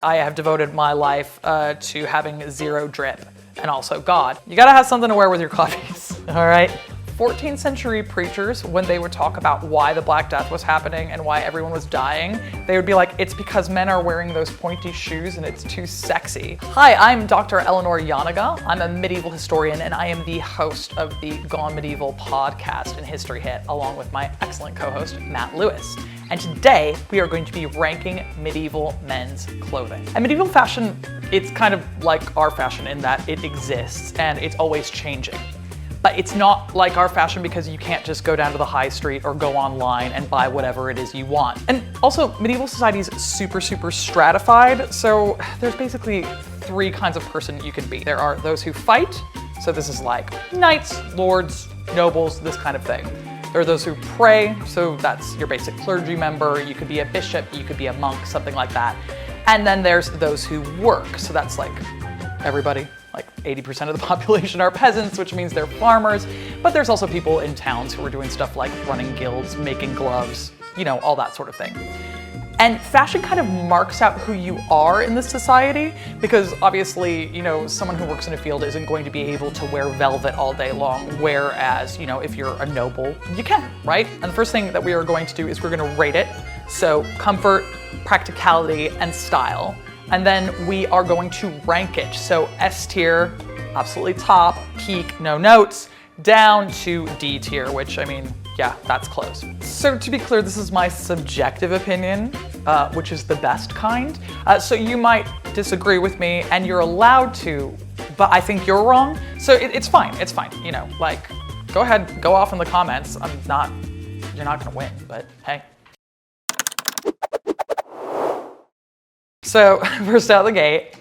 I have devoted my life to having zero drip and also God. You gotta have something to wear with your codpiece, all right? 14th century preachers, when they would talk about why the Black Death was happening and why everyone was dying, they would be like, it's because men are wearing those pointy shoes and it's too sexy. Hi, I'm Dr. Eleanor Janega. I'm a medieval historian and I am the host of the Gone Medieval podcast and History Hit, along with my excellent co-host, Matt Lewis. And today we are going to be ranking medieval men's clothing. And medieval fashion, it's kind of like our fashion in that it exists and it's always changing. But it's not like our fashion because you can't just go down to the high street or go online and buy whatever it is you want. And also, medieval society is super stratified, so there's basically three kinds of person you can be. There are those who fight, so this is like knights, lords, nobles, this kind of thing. There are those who pray, so that's your basic clergy member. You could be a bishop, you could be a monk, something like that. And then there's those who work, so that's like everybody. Like 80% of the population are peasants, which means they're farmers, but there's also people in towns who are doing stuff like running guilds, making gloves, you know, all that sort of thing. And fashion kind of marks out who you are in this society because obviously, you know, someone who works in a field isn't going to be able to wear velvet all day long, whereas, you know, if you're a noble, you can, right? And the first thing that we are going to do is we're going to rate it. So comfort, practicality, and style. And then we are going to rank it. So S tier, absolutely top, peak, no notes, down to D tier, which I mean, yeah, that's close. So to be clear, this is my subjective opinion, which is the best kind. So you might disagree with me and you're allowed to, but I think you're wrong. So it's fine, you know, like, go ahead, go off in the comments. You're not gonna win, but hey. So first out the gate,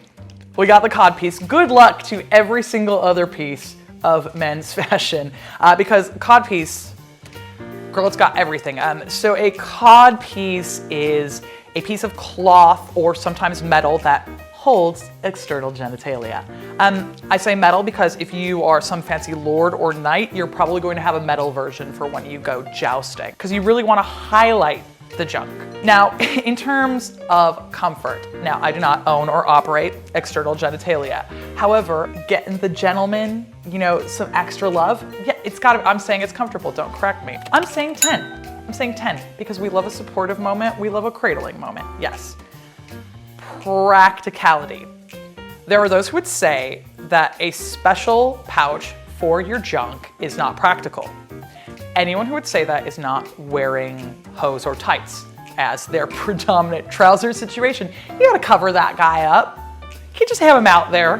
we got the codpiece. Good luck to every single other piece of men's fashion because codpiece, girl, it's got everything. So a codpiece is a piece of cloth or sometimes metal that holds external genitalia. I say metal because if you are some fancy lord or knight, you're probably going to have a metal version for when you go jousting because you really want to highlight the junk. Now, in terms of comfort, now I do not own or operate external genitalia. However, getting the gentleman, you know, some extra love, yeah, I'm saying it's comfortable, don't correct me. I'm saying 10. I'm saying 10 because we love a supportive moment, we love a cradling moment, yes. Practicality. There are those who would say that a special pouch for your junk is not practical. Anyone who would say that is not wearing hose or tights as their predominant trouser situation. You gotta cover that guy up. You can't just have him out there.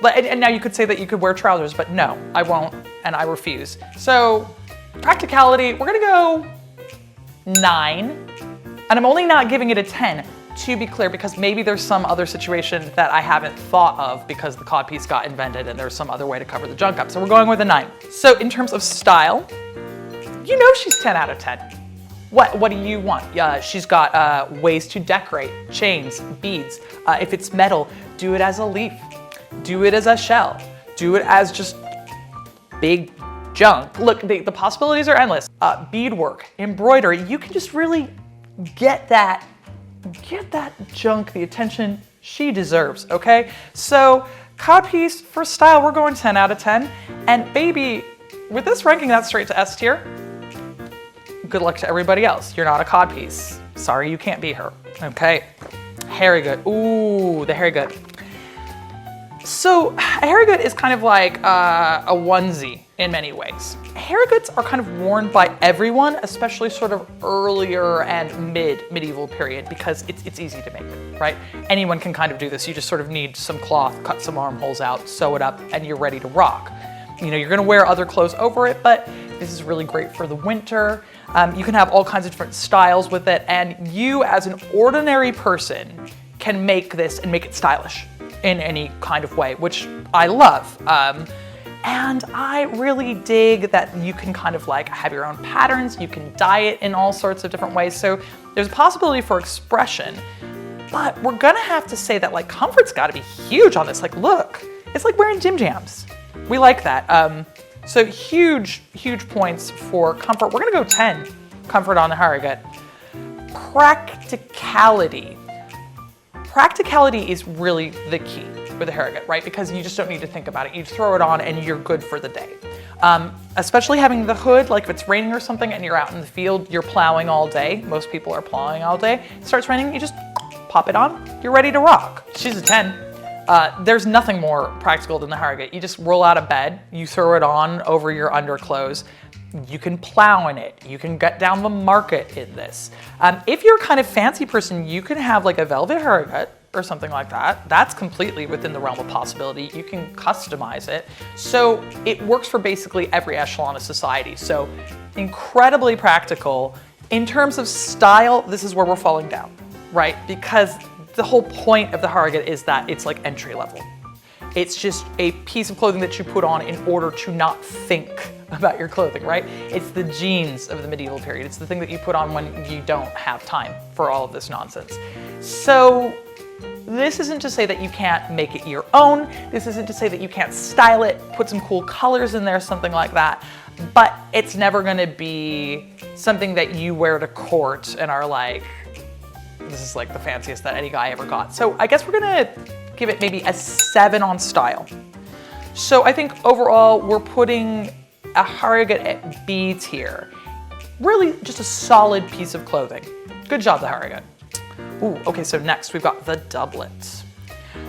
And now you could say that you could wear trousers, but no, I won't, and I refuse. So, practicality, we're gonna go 9. And I'm only not giving it a 10, to be clear, because maybe there's some other situation that I haven't thought of because the codpiece got invented and there's some other way to cover the junk up. So we're going with a 9. So in terms of style, you know she's 10 out of 10. What do you want? She's got ways to decorate, chains, beads. If it's metal, do it as a leaf. Do it as a shell. Do it as just big junk. Look, the possibilities are endless. Beadwork, embroidery, you can just really get that junk the attention she deserves, okay? So codpiece for style, we're going 10 out of 10. And baby, with this ranking, that's straight to S tier. Good luck to everybody else. You're not a codpiece. Sorry, you can't be her. Okay. Harigut. Ooh, the Harigut. So Harigut is kind of like a onesie in many ways. Hariguts are kind of worn by everyone, especially sort of earlier and medieval period because it's easy to make, right? Anyone can kind of do this. You just sort of need some cloth, cut some armholes out, sew it up, and you're ready to rock. You know, you're gonna wear other clothes over it, but this is really great for the winter. You can have all kinds of different styles with it, and you as an ordinary person can make this and make it stylish in any kind of way, which I love. And I really dig that you can kind of like have your own patterns, you can dye it in all sorts of different ways. So there's a possibility for expression, but we're gonna have to say that like comfort's gotta be huge on this. Like, look, it's like wearing gym jams. We like that. So huge points for comfort. We're gonna go 10 comfort on the Harigut. Practicality. Practicality is really the key with the Harigut, right? Because you just don't need to think about it. You throw it on and you're good for the day. Especially having the hood, like if it's raining or something and you're out in the field, you're plowing all day. Most people are plowing all day. It starts raining, you just pop it on, you're ready to rock. She's a 10. There's nothing more practical than the Harigut. You just roll out of bed, you throw it on over your underclothes. You can plow in it. You can get down the market in this. If you're a kind of fancy person, you can have like a velvet Harigut or something like that. That's completely within the realm of possibility. You can customize it. So it works for basically every echelon of society. So incredibly practical. In terms of style, this is where we're falling down, right? Because the whole point of the Harigut is that it's like entry level. It's just a piece of clothing that you put on in order to not think about your clothing, right? It's the jeans of the medieval period. It's the thing that you put on when you don't have time for all of this nonsense. So this isn't to say that you can't make it your own. This isn't to say that you can't style it, put some cool colors in there, something like that. But it's never gonna be something that you wear to court and are like, this is like the fanciest that any guy ever got. So I guess we're gonna give it maybe a 7 on style. So I think overall we're putting a Harigut at B tier. Really just a solid piece of clothing. Good job, the Harigut. Ooh, okay, so next we've got the doublet.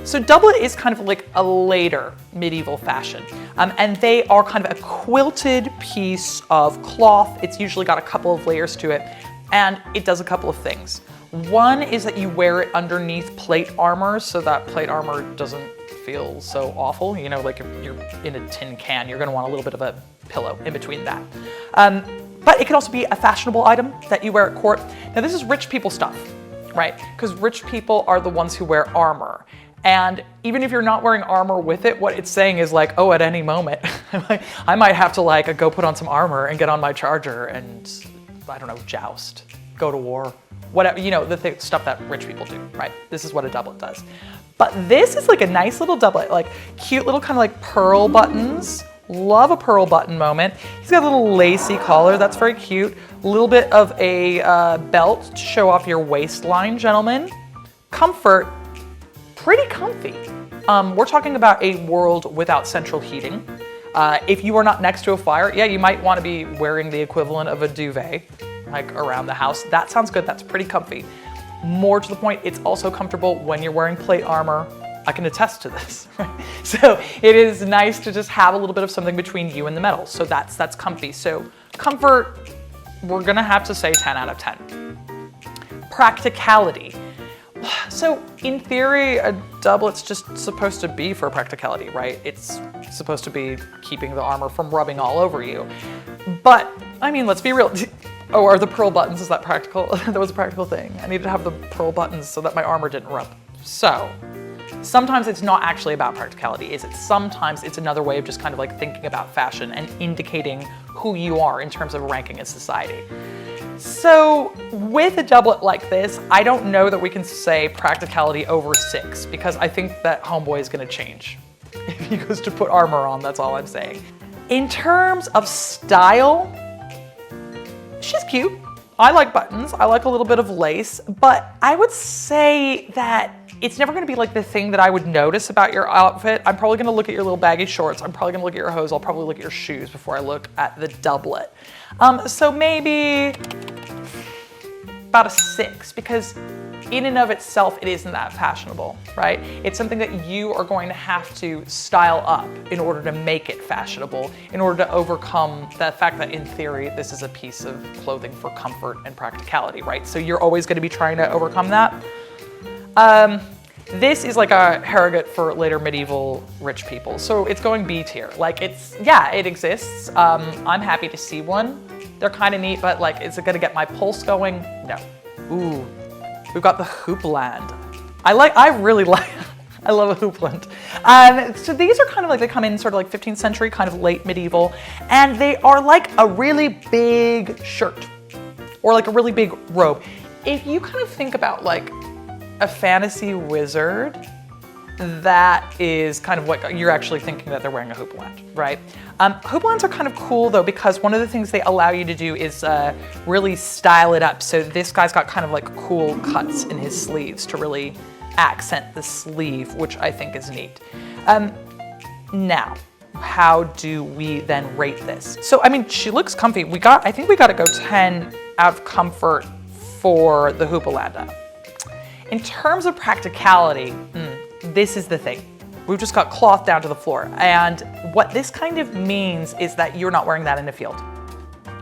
So doublet is kind of like a later medieval fashion. And they are kind of a quilted piece of cloth. It's usually got a couple of layers to it, and it does a couple of things. One is that you wear it underneath plate armor so that plate armor doesn't feel so awful. You know, like if you're in a tin can, you're gonna want a little bit of a pillow in between that. But it can also be a fashionable item that you wear at court. Now this is rich people stuff, right? Because rich people are the ones who wear armor. And even if you're not wearing armor with it, what it's saying is like, oh, at any moment, I might have to like go put on some armor and get on my charger and, I don't know, joust, go to war, whatever, you know, the stuff that rich people do, right? This is what a doublet does. But this is like a nice little doublet, like cute little kind of like pearl buttons. Love a pearl button moment. He's got a little lacy collar, that's very cute. A little bit of a belt to show off your waistline, gentlemen. Comfort, pretty comfy. We're talking about a world without central heating. If you are not next to a fire, yeah, you might want to be wearing the equivalent of a duvet, like around the house. That sounds good, that's pretty comfy. More to the point, it's also comfortable when you're wearing plate armor. I can attest to this, right? So it is nice to just have a little bit of something between you and the metal. So that's comfy. So comfort, we're gonna have to say 10 out of 10. Practicality. So in theory, a doublet's just supposed to be for practicality, right? It's supposed to be keeping the armor from rubbing all over you. But, I mean, let's be real. Oh, are the pearl buttons, is that practical? That was a practical thing. I needed to have the pearl buttons so that my armor didn't rub. So, sometimes it's not actually about practicality, is it? Sometimes it's another way of just kind of like thinking about fashion and indicating who you are in terms of ranking in society. So with a doublet like this, I don't know that we can say practicality over 6 because I think that homeboy is gonna change. If he goes to put armor on, that's all I'm saying. In terms of style, she's cute. I like buttons, I like a little bit of lace, but I would say that it's never gonna be like the thing that I would notice about your outfit. I'm probably gonna look at your little baggy shorts, I'm probably gonna look at your hose, I'll probably look at your shoes before I look at the doublet. So maybe about a 6, because in and of itself, it isn't that fashionable, right? It's something that you are going to have to style up in order to make it fashionable, in order to overcome the fact that in theory, this is a piece of clothing for comfort and practicality, right? So you're always gonna be trying to overcome that. This is like a Harigut for later medieval rich people. So it's going B tier. Like yeah, it exists. I'm happy to see one. They're kind of neat, but like, is it gonna get my pulse going? No. Ooh, we've got the Houppelande. I love a Houppelande. So these are kind of like, they come in sort of like 15th century, kind of late medieval, and they are like a really big shirt or like a really big robe. If you kind of think about like a fantasy wizard, that is kind of what you're actually thinking that they're wearing a Houppelande, right? Houppelandes are kind of cool though, because one of the things they allow you to do is really style it up. So this guy's got kind of like cool cuts in his sleeves to really accent the sleeve, which I think is neat. Now, how do we then rate this? So, I mean, she looks comfy. I think we got to go 10 out of comfort for the Houppelande. In terms of practicality, this is the thing. We've just got cloth down to the floor. And what this kind of means is that you're not wearing that in a field.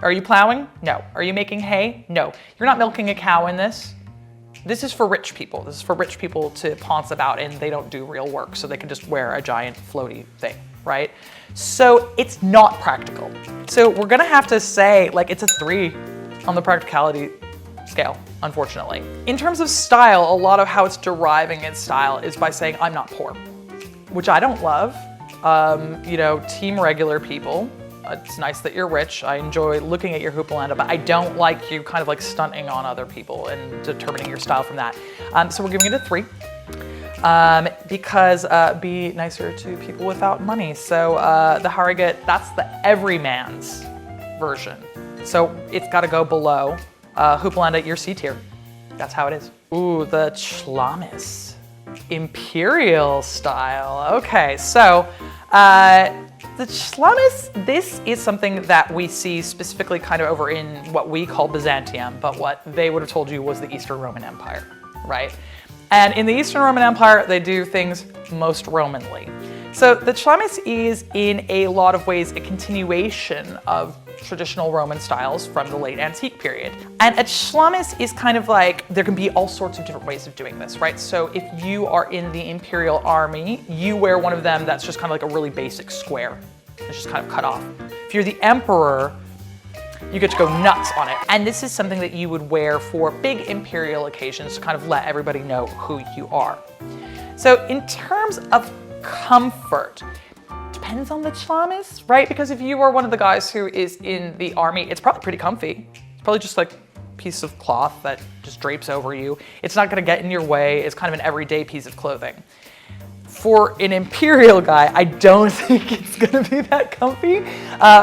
Are you plowing? No. Are you making hay? No. You're not milking a cow in this. This is for rich people. This is for rich people to ponce about and they don't do real work, so they can just wear a giant floaty thing, right? So it's not practical. So we're gonna have to say, like, it's a 3 on the practicality scale, unfortunately. In terms of style, a lot of how it's deriving its style is by saying, I'm not poor, which I don't love. You know, team regular people. It's nice that you're rich. I enjoy looking at your Houppelande, but I don't like you kind of like stunting on other people and determining your style from that. So we're giving it a 3 because be nicer to people without money. So the Harigut, that's the everyman's version. So it's got to go below Houppelande, your C tier. That's how it is. Ooh, the Chlamys. Imperial style. Okay, so the Chlamys, this is something that we see specifically kind of over in what we call Byzantium, but what they would have told you was the Eastern Roman Empire, right? And in the Eastern Roman Empire, they do things most Romanly. So the Chlamys is in a lot of ways a continuation of traditional Roman styles from the late antique period. And a Chlamys is kind of like, there can be all sorts of different ways of doing this, right? So if you are in the imperial army, you wear one of them that's just kind of like a really basic square. It's just kind of cut off. If you're the emperor, you get to go nuts on it. And this is something that you would wear for big imperial occasions to kind of let everybody know who you are. So in terms of comfort, depends on the Chlamys, right? Because if you are one of the guys who is in the army, it's probably pretty comfy. It's probably just like a piece of cloth that just drapes over you. It's not gonna get in your way. It's kind of an everyday piece of clothing. For an imperial guy, I don't think it's gonna be that comfy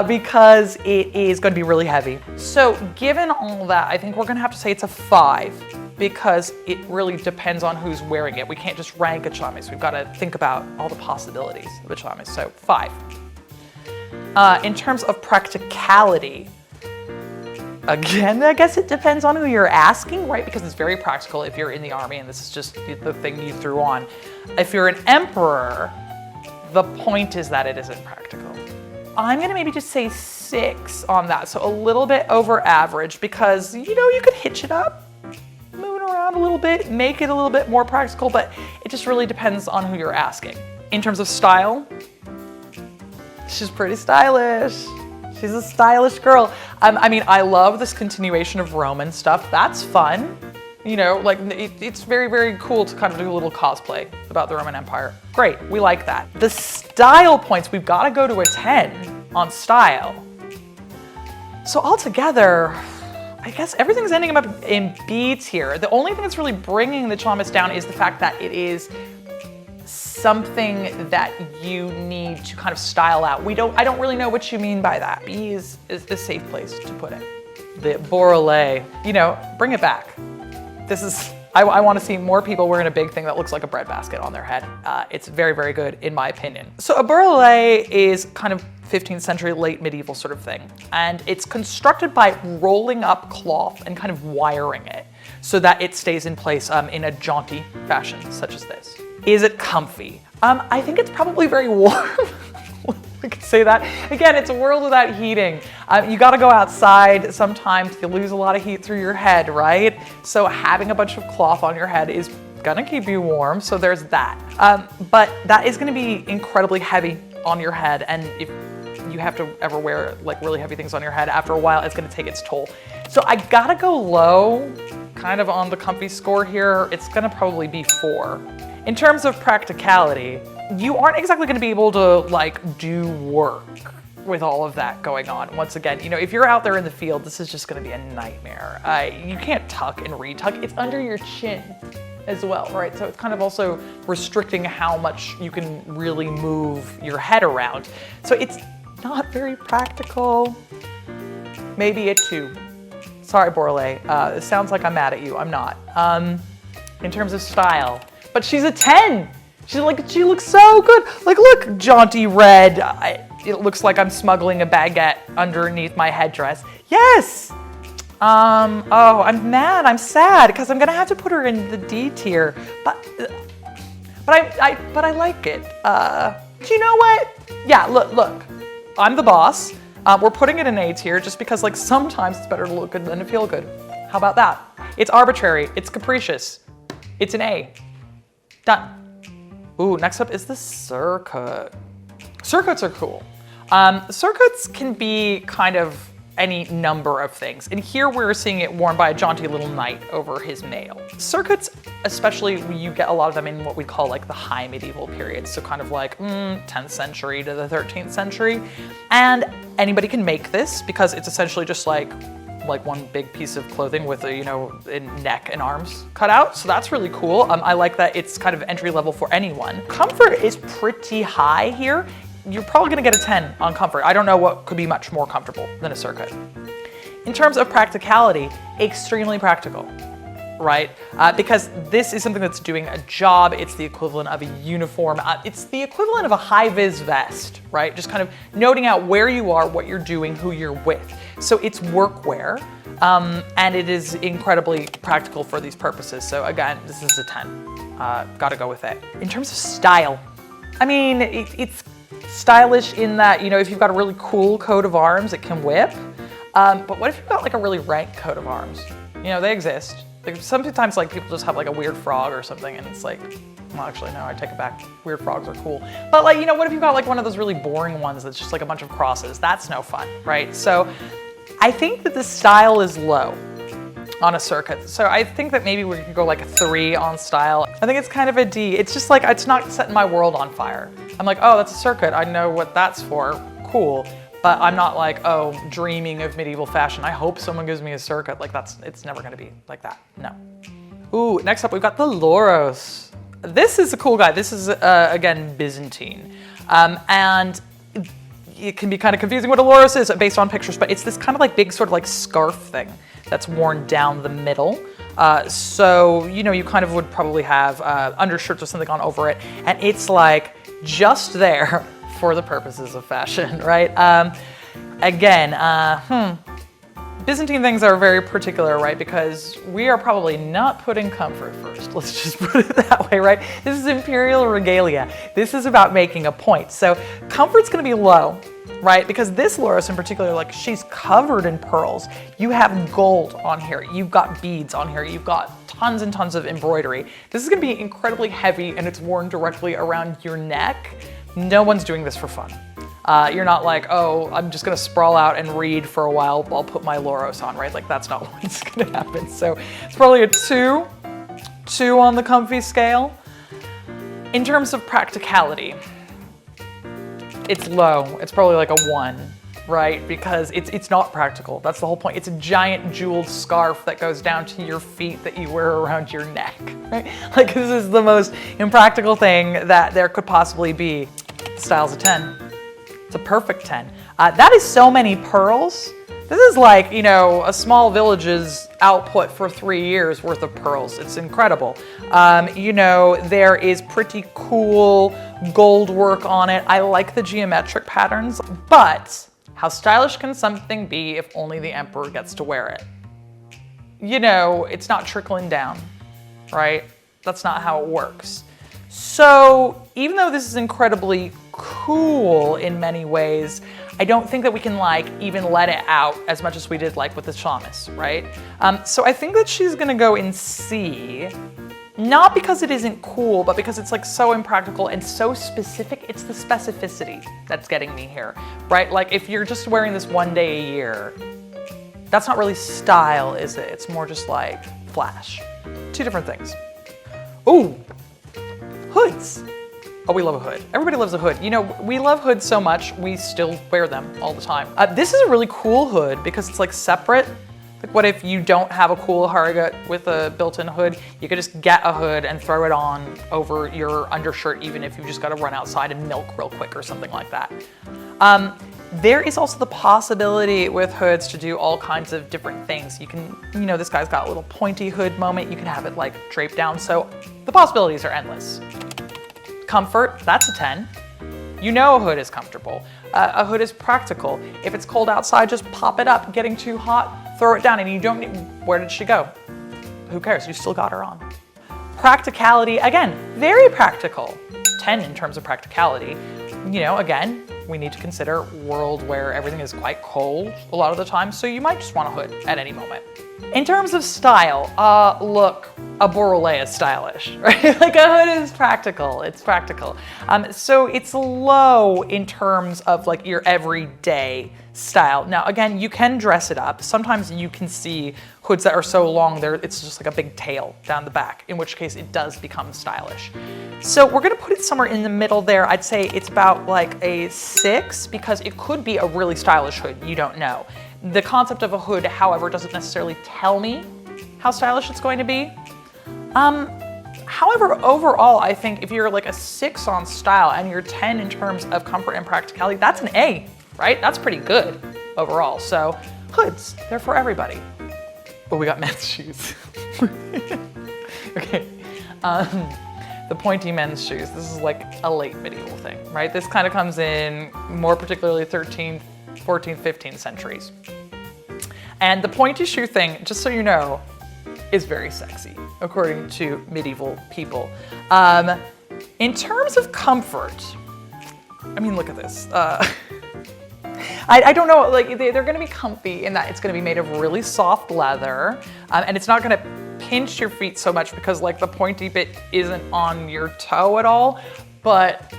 because it is gonna be really heavy. So given all that, I think we're gonna have to say it's a 5 because it really depends on who's wearing it. We can't just rank a Chlamys. We've gotta think about all the possibilities of a Chlamys, so 5. In terms of practicality, again, I guess it depends on who you're asking, right? Because it's very practical if you're in the army and this is just the thing you threw on. If you're an emperor, the point is that it isn't practical. I'm gonna maybe just say 6 on that, so a little bit over average because, you know, you could hitch it up, move it around a little bit, make it a little bit more practical, but it just really depends on who you're asking. In terms of style, she's pretty stylish. She's a stylish girl. I mean, I love this continuation of Roman stuff. That's fun. You know, like it's very, very cool to kind of do a little cosplay about the Roman Empire. Great, we like that. The style points, we've got to go to a 10 on style. So altogether, I guess everything's ending up in B tier. The only thing that's really bringing the Chlamys down is the fact that it is something that you need to kind of style out. I don't really know what you mean by that. B is the safe place to put it. The Bourrelet, you know, bring it back. This is, I want to see more people wearing a big thing that looks like a breadbasket on their head. It's very, very good in my opinion. So a Bourrelet is kind of 15th century, late medieval sort of thing. And it's constructed by rolling up cloth and kind of wiring it so that it stays in place in a jaunty fashion such as this. Is it comfy? I think it's probably very warm. We could say that. Again, it's a world without heating. You gotta go outside sometimes. You lose a lot of heat through your head, right? So having a bunch of cloth on your head is gonna keep you warm, so there's that. But that is gonna be incredibly heavy on your head, and if you have to ever wear like really heavy things on your head, after a while it's gonna take its toll. So I gotta go low, kind of on the comfy score here. It's gonna probably be 4. In terms of practicality, you aren't exactly gonna be able to like do work with all of that going on. Once again, you know, if you're out there in the field, this is just gonna be a nightmare. You can't tuck and retuck. It's under your chin as well, right? So it's kind of also restricting how much you can really move your head around. So it's not very practical. Maybe a 2. Sorry, Bourrelet. It sounds like I'm mad at you. I'm not. In terms of style, but she's a 10. She looks so good. Like, look, jaunty red. It looks like I'm smuggling a baguette underneath my headdress. Yes. Oh, I'm mad. I'm sad because I'm gonna have to put her in the D tier. But I like it. Do you know what? Yeah, look. I'm the boss. We're putting it in A tier just because, like, sometimes it's better to look good than to feel good. How about that? It's arbitrary. It's capricious. It's an A. Done. Ooh, next up is the surcote. Surcotes are cool. Surcotes can be kind of any number of things. And here we're seeing it worn by a jaunty little knight over his mail. Surcotes, especially, you get a lot of them in what we call like the high medieval period. So kind of like 10th century to the 13th century. And anybody can make this because it's essentially just like one big piece of clothing with a, neck and arms cut out. So that's really cool. I like that it's kind of entry level for anyone. Comfort is pretty high here. You're probably gonna get a 10 on comfort. I don't know what could be much more comfortable than a surcote. In terms of practicality, extremely practical, right? Because this is something that's doing a job. It's the equivalent of a uniform. It's the equivalent of a high-vis vest, right? Just kind of noting out where you are, what you're doing, who you're with. So it's workwear, and it is incredibly practical for these purposes. So again, this is a 10. Gotta go with it. In terms of style, I mean, it's stylish in that, if you've got a really cool coat of arms, it can whip. But what if you've got like a really rank coat of arms? They exist. Like, sometimes like people just have like a weird frog or something and it's like, well, actually no, I take it back. Weird frogs are cool. But like, what if you've got like one of those really boring ones that's just like a bunch of crosses? That's no fun, right? So I think that the style is low on a surcote. So I think that maybe we could go like a 3 on style. I think it's kind of a D. It's just like, it's not setting my world on fire. I'm like, oh, that's a surcote. I know what that's for. Cool. But I'm not like, oh, dreaming of medieval fashion. I hope someone gives me a surcote. Like it's never gonna be like that, no. Ooh, next up we've got the Loros. This is a cool guy. This is, again, Byzantine. And it can be kind of confusing what a Loros is based on pictures, but it's this kind of like big sort of like scarf thing that's worn down the middle. So, you kind of would probably have undershirts or something on over it. And it's like just there for the purposes of fashion, right? Again, Byzantine things are very particular, right? Because we are probably not putting comfort first. Let's just put it that way, right? This is imperial regalia. This is about making a point. So comfort's gonna be low, right? Because this Loros in particular, like, she's covered in pearls. You have gold on here. You've got beads on here. You've got tons and tons of embroidery. This is gonna be incredibly heavy and it's worn directly around your neck. No one's doing this for fun. You're not like, oh, I'm just gonna sprawl out and read for a while. I'll put my Loros on, right? Like, that's not what's gonna happen. So it's probably a 2 on the comfy scale. In terms of practicality, it's low. It's probably like a 1, right? Because it's not practical. That's the whole point. It's a giant jeweled scarf that goes down to your feet that you wear around your neck, right? Like, this is the most impractical thing that there could possibly be. Style's a 10. It's a perfect 10. That is so many pearls. This is like, a small village's output for 3 years worth of pearls. It's incredible. There is pretty cool gold work on it. I like the geometric patterns, but how stylish can something be if only the emperor gets to wear it? It's not trickling down, right? That's not how it works. So even though this is incredibly cool in many ways, I don't think that we can even let it out as much as we did with the Chlamys, right? So I think that she's gonna go in C, not because it isn't cool, but because it's so impractical and so specific. It's the specificity that's getting me here, right? Like, if you're just wearing this 1 day a year, that's not really style, is it? It's more just flash. 2 different things. Ooh, hoods. Oh, we love a hood. Everybody loves a hood. We love hoods so much, we still wear them all the time. This is a really cool hood because it's separate. What if you don't have a cool Harigut with a built-in hood? You could just get a hood and throw it on over your undershirt, even if you just got to run outside and milk real quick or something like that. There is also the possibility with hoods to do all kinds of different things. You can, this guy's got a little pointy hood moment. You can have it like draped down. So the possibilities are endless. Comfort, that's a 10. A hood is comfortable. A hood is practical. If it's cold outside, just pop it up. Getting too hot, throw it down, and you don't need, where did she go? Who cares? You still got her on. Practicality, again, very practical. 10 in terms of practicality. Again, we need to consider a world where everything is quite cold a lot of the time, so you might just want a hood at any moment. In terms of style, look, a Bourrelet is stylish, right? Like a hood is practical, it's practical. So it's low in terms of like your everyday style. Now, again, you can dress it up. Sometimes you can see hoods that are so long, it's just like a big tail down the back, in which case it does become stylish. So we're gonna put it somewhere in the middle there. I'd say it's about like a 6 because it could be a really stylish hood, you don't know. The concept of a hood, however, doesn't necessarily tell me how stylish it's going to be. However, overall, I think if you're like a 6 on style and you're 10 in terms of comfort and practicality, that's an A, right? That's pretty good overall. So hoods, they're for everybody. But we got men's shoes. Okay. The pointy men's shoes. This is like a late medieval thing, right? This kind of comes in more particularly 13th, 14th, 15th centuries. And the pointy shoe thing, just so you know, is very sexy, according to medieval people. In terms of comfort, I mean, look at this. I don't know, like they're gonna be comfy in that it's gonna be made of really soft leather, and it's not gonna pinch your feet so much because like the pointy bit isn't on your toe at all, but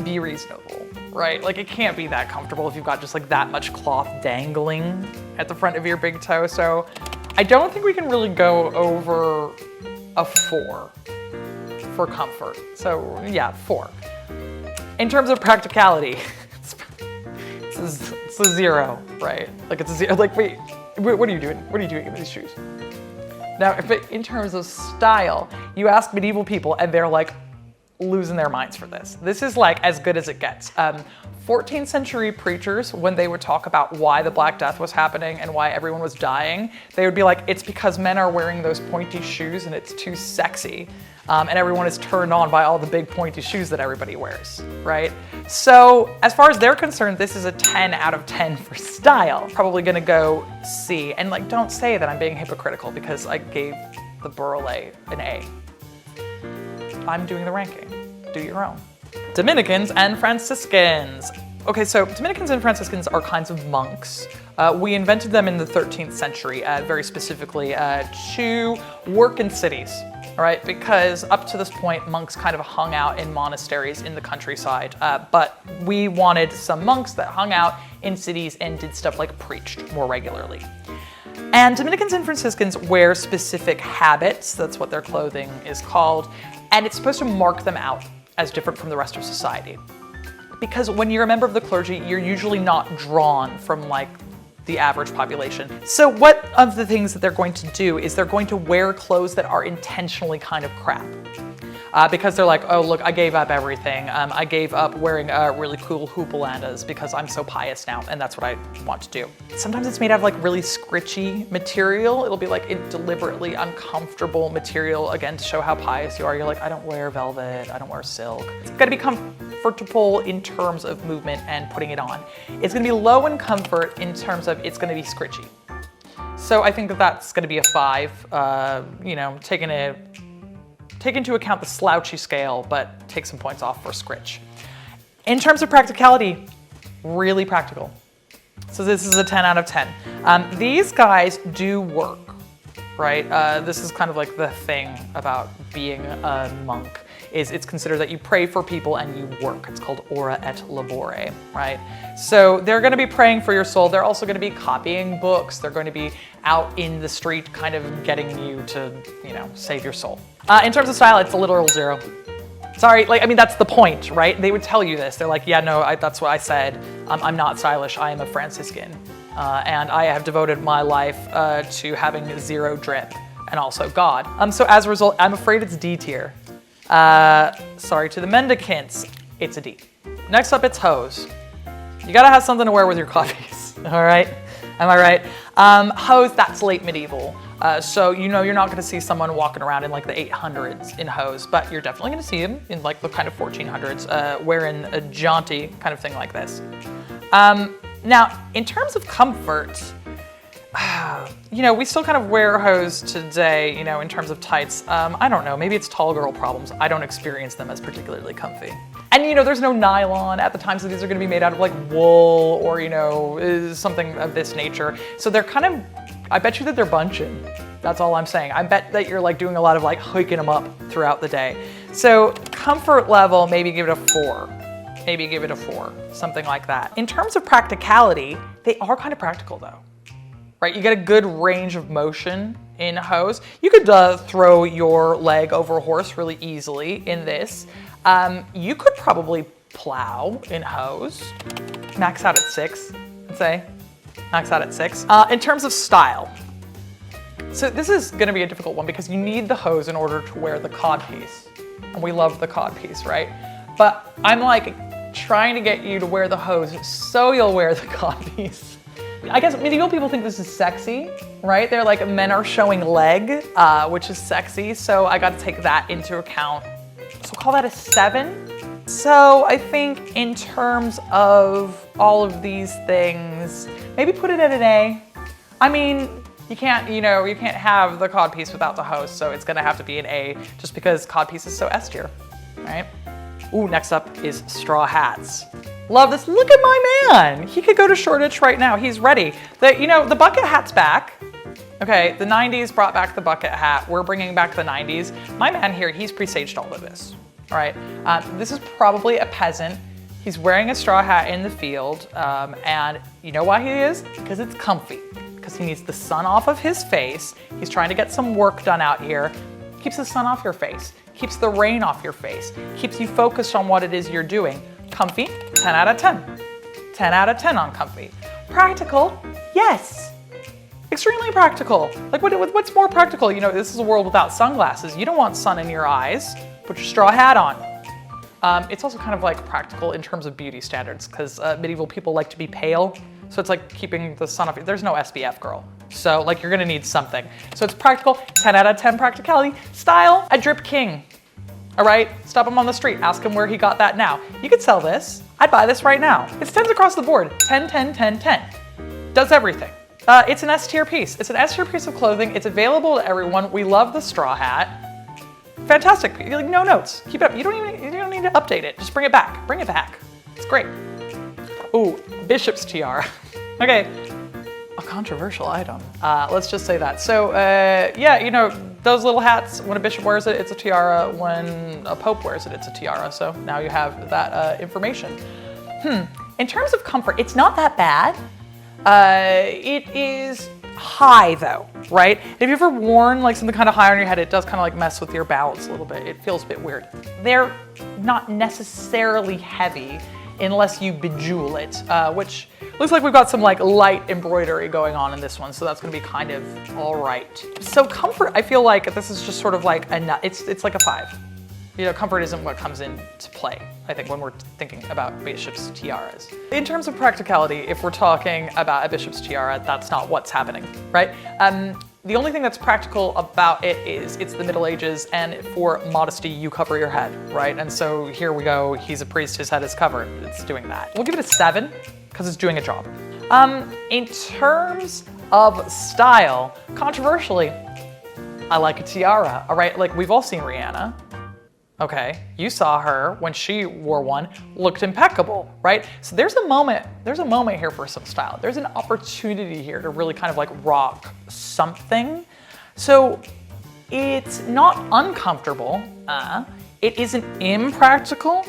be reasonable, right? Like it can't be that comfortable if you've got just like that much cloth dangling at the front of your big toe. So I don't think we can really go over a 4 for comfort. So yeah, 4. In terms of practicality, it's a 0, right? Like it's a 0, like wait, what are you doing? What are you doing in these shoes? Now, but in terms of style, you ask medieval people and they're like losing their minds for this. This is like as good as it gets. 14th century preachers, when they would talk about why the Black Death was happening and why everyone was dying, they would be like, it's because men are wearing those pointy shoes and it's too sexy. And everyone is turned on by all the big pointy shoes that everybody wears, right? So as far as they're concerned, this is a 10 out of 10 for style. Probably gonna go C. And like, don't say that I'm being hypocritical because I gave the Bourrelet an A. I'm doing the ranking, do your own. Dominicans and Franciscans. Okay, so Dominicans and Franciscans are kinds of monks. We invented them in the 13th century, very specifically to work in cities. All right, because up to this point, monks kind of hung out in monasteries in the countryside, but we wanted some monks that hung out in cities and did stuff like preached more regularly. And Dominicans and Franciscans wear specific habits, that's what their clothing is called, and it's supposed to mark them out as different from the rest of society. Because when you're a member of the clergy, you're usually not drawn from like the average population. So what of the things that they're going to do is they're going to wear clothes that are intentionally kind of crap. Because they're like, oh look, I gave up everything. I gave up wearing really cool Houppelandes because I'm so pious now and that's what I want to do. Sometimes it's made out of like really scritchy material. It'll be like a deliberately uncomfortable material, again, to show how pious you are. You're like, I don't wear velvet, I don't wear silk. It's gotta be comfortable in terms of movement and putting it on. It's gonna be low in comfort in terms of it's gonna be scritchy. So I think that that's gonna be a 5, take into account the slouchy scale, but take some points off for scritch. In terms of practicality, really practical. So this is a 10 out of 10. These guys do work, right? This is kind of like the thing about being a monk, is it's considered that you pray for people and you work. It's called ora et labore, right? So they're gonna be praying for your soul. They're also gonna be copying books. They're going to be out in the street kind of getting you to, save your soul. In terms of style, it's a literal 0. Sorry, that's the point, right? They would tell you this. They're like, yeah, no, that's what I said. I'm not stylish, I am a Franciscan. And I have devoted my life to having 0 drip and also God. So as a result, I'm afraid it's D tier. Sorry to the mendicants, it's a D. Next up, it's hose. You gotta have something to wear with your codpiece, all right? Am I right? Hose, that's late medieval. So you know you're not gonna see someone walking around in like the 800s in hose, but you're definitely gonna see them in like the kind of 1400s wearing a jaunty kind of thing like this. Now, in terms of comfort, you know, we still kind of wear hose today, you know, in terms of tights. I don't know, maybe it's tall girl problems. I don't experience them as particularly comfy. And you know, there's no nylon at the time, so these are gonna be made out of like wool or, you know, something of this nature. So they're kind of, I bet you that they're bunching. That's all I'm saying. I bet that you're like doing a lot of like hiking them up throughout the day. So comfort level, maybe give it a 4. Maybe give it a 4, something like that. In terms of practicality, they are kind of practical though, right? You get a good range of motion in hose. You could throw your leg over a horse really easily in this. You could probably plow in hose. Max out at 6, I'd say. Max out at 6. In terms of style, so this is gonna be a difficult one because you need the hose in order to wear the codpiece. And we love the codpiece, right? But I'm like trying to get you to wear the hose so you'll wear the codpiece. I guess medieval people think this is sexy, right? They're like, men are showing leg, which is sexy. So I got to take that into account. So call that a 7. So I think in terms of all of these things, maybe put it at an A. I mean, you can't have the codpiece without the hose. So it's gonna have to be an A just because codpiece is so S tier, right? Ooh, next up is straw hats. Love this. Look at my man. He could go to Shoreditch right now. He's ready. The bucket hat's back. Okay, the 90s brought back the bucket hat. We're bringing back the 90s. My man here, he's presaged all of this. All right, this is probably a peasant. He's wearing a straw hat in the field. And you know why he is? Because it's comfy. Because he needs the sun off of his face. He's trying to get some work done out here. Keeps the sun off your face. Keeps the rain off your face. Keeps you focused on what it is you're doing. Comfy, 10 out of 10. 10 out of 10 on comfy. Practical, yes. Extremely practical. Like what's more practical? You know, this is a world without sunglasses. You don't want sun in your eyes. Put your straw hat on. It's also kind of like practical in terms of beauty standards because medieval people like to be pale. So it's like keeping the sun off. There's no SPF, girl. So like you're gonna need something. So it's practical, 10 out of 10 practicality. Style, a drip king. All right, stop him on the street, ask him where he got that now. You could sell this. I'd buy this right now. It's 10s across the board, 10, 10, 10, 10. Does everything. It's an S tier piece. It's an S tier piece of clothing. It's available to everyone. We love the straw hat. Fantastic, like no notes. Keep it up. You don't need to update it. Just bring it back. Bring it back. It's great. Ooh, bishop's tiara. Okay, a controversial item. Let's just say that. So yeah, you know, those little hats, when a bishop wears it, it's a tiara. When a pope wears it, it's a tiara. So now you have that information. In terms of comfort, it's not that bad. It is high though, right? Have you ever worn like something kind of high on your head? It does kind of like mess with your balance a little bit. It feels a bit weird. They're not necessarily heavy unless you bejewel it, which looks like we've got some like light embroidery going on in this one, so that's gonna be kind of all right. So comfort, I feel like this is just sort of like it's like a 5. You know, comfort isn't what comes into play, I think, when we're thinking about bishop's tiaras. In terms of practicality, if we're talking about a bishop's tiara, that's not what's happening, right? The only thing that's practical about it is it's the Middle Ages, and for modesty, you cover your head, right? And so here we go, he's a priest, his head is covered. It's doing that. We'll give it a 7, because it's doing a job. In terms of style, controversially, I like a tiara, all right? Like, we've all seen Rihanna. Okay, you saw her when she wore one, looked impeccable, right? So there's a moment here for some style. There's an opportunity here to really kind of like rock something. So it's not uncomfortable, it isn't impractical,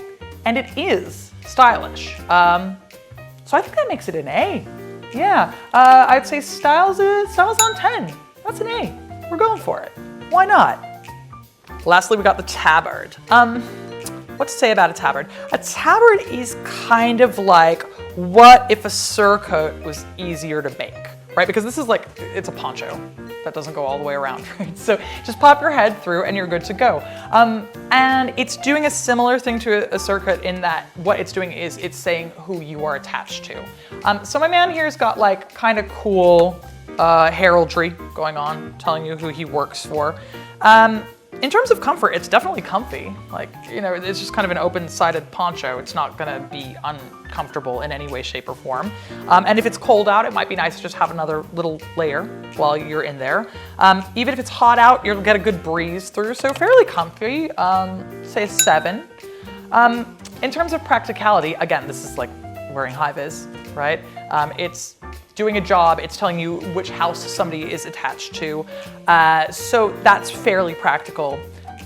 and it is stylish. So I think that makes it an A. Yeah, I'd say style's on 10. That's an A. We're going for it. Why not? Lastly, we got the tabard. What to say about a tabard? A tabard is kind of like, what if a surcote was easier to make, right? Because this is like, it's a poncho that doesn't go all the way around, right? So just pop your head through and you're good to go. And it's doing a similar thing to a surcote in that what it's doing is it's saying who you are attached to. So my man here's got like kind of cool heraldry going on, telling you who he works for. In terms of comfort, it's definitely comfy. Like, you know, it's just kind of an open-sided poncho. It's not gonna be uncomfortable in any way, shape, or form. And if it's cold out, it might be nice to just have another little layer while you're in there. Even if it's hot out, you'll get a good breeze through, so fairly comfy, say a 7. In terms of practicality, again, this is like wearing high-vis, right? It's doing a job, it's telling you which house somebody is attached to. So that's fairly practical.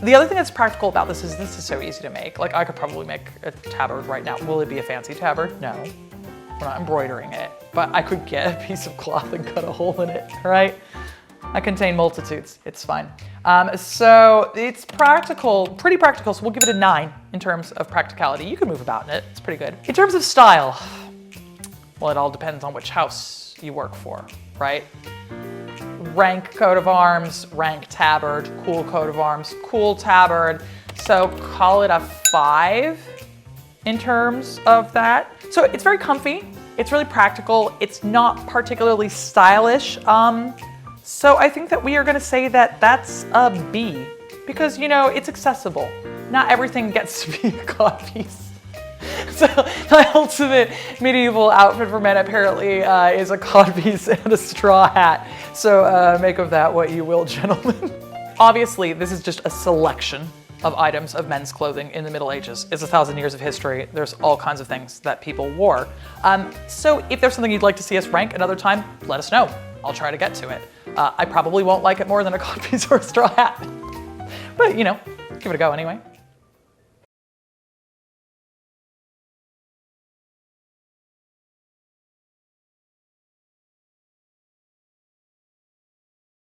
The other thing that's practical about this is so easy to make. Like I could probably make a tabard right now. Will it be a fancy tabard? No, we're not embroidering it, but I could get a piece of cloth and cut a hole in it, right? I contain multitudes, it's fine. So it's practical, pretty practical, so we'll give it a 9 in terms of practicality. You can move about in it, it's pretty good. In terms of style, well, it all depends on which house you work for, right? Rank coat of arms, rank tabard, cool coat of arms, cool tabard. So call it a 5 in terms of that. So it's very comfy, it's really practical, it's not particularly stylish. So I think that we are gonna say that that's a B because, you know, it's accessible. Not everything gets to be a codpiece. So my ultimate medieval outfit for men apparently is a codpiece and a straw hat. So make of that what you will, gentlemen. Obviously, this is just a selection of items of men's clothing in the Middle Ages. It's 1,000 years of history. There's all kinds of things that people wore. So if there's something you'd like to see us rank another time, let us know. I'll try to get to it. I probably won't like it more than a codpiece or a straw hat. But, you know, give it a go anyway.